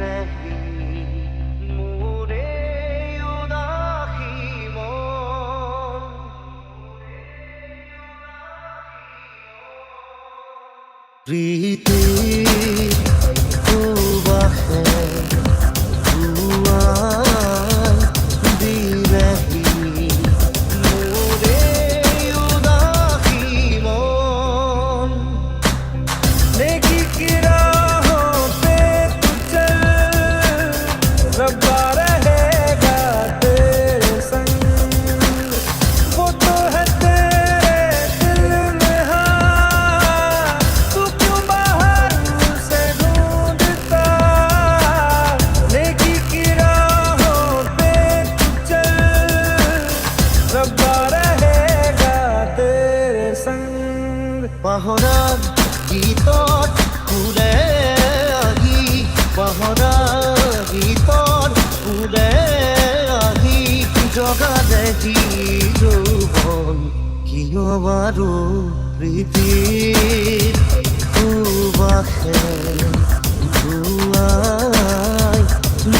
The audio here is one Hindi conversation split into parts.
नहीं मोरे उदासी मन प्रीति सुबासे পাহৰা গীতত ফুলে আহি পাহৰা গীতত ফুলে আহি জগা দেখি যৌৱন কিয় বাৰু প্ৰীতিৰ সুবাসে ধুৱাই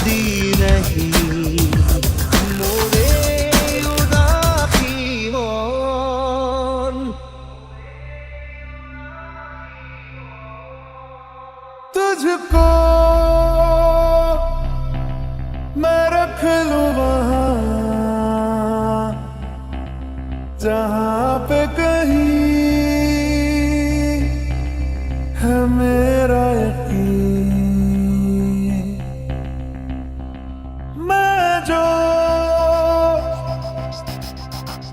দিলেহি तुझको मैं रख लूं वहां जहां पे कहीं है मेरा यकीन मैं जो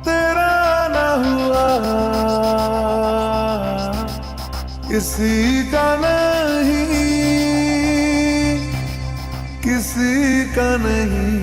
तेरा ना हुआ किसी का नहीं किसी का नहीं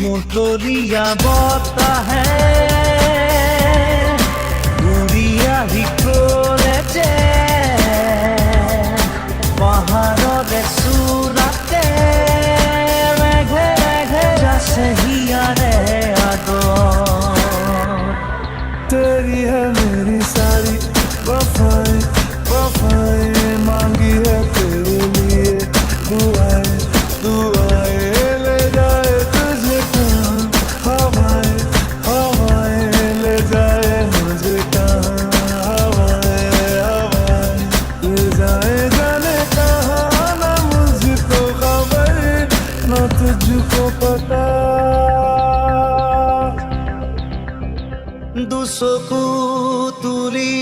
मोटोरिया बोता है उड़िया ही कोलेचे पहाड़ों सूरते रेघे रेघे जैसे हिया रे आदो तेरी है मेरी सारी वफाएं वफाएं मांगी है तेरे लिए दुआएं दुआएं ले जाए तुझे कहाँ हवाएं हवाएं ले जाए मुझे कहाँ हवाएं हवाएं ले जाए जाने कहाँ ना मुझको खबर ना तुझको पता দুচকু তুলি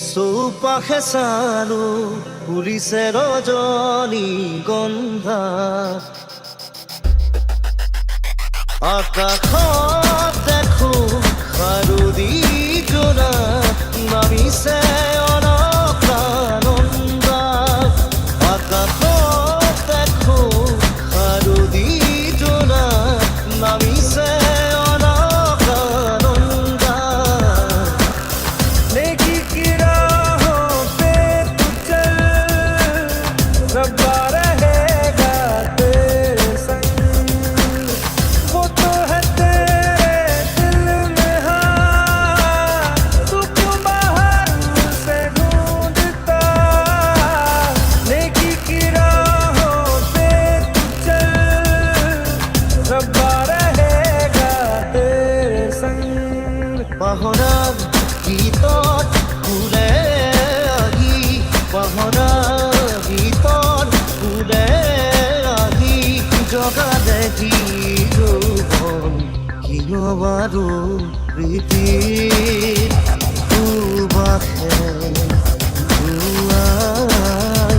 চৌপাশে চালো ফুলিছে ৰজনী গন্ধা আকাশত দেখো শাৰদী জোনা নামিছে অলকানন্দা আকাশত দেখো শাৰদী জোনা নামিছে পাহৰা গীতত ফুলে আহি পাহৰা গীতত ফুলে আহি জগা দেখি যৌৱন কিয় বাৰু প্ৰীতিৰ সুবাসে ধুৱাই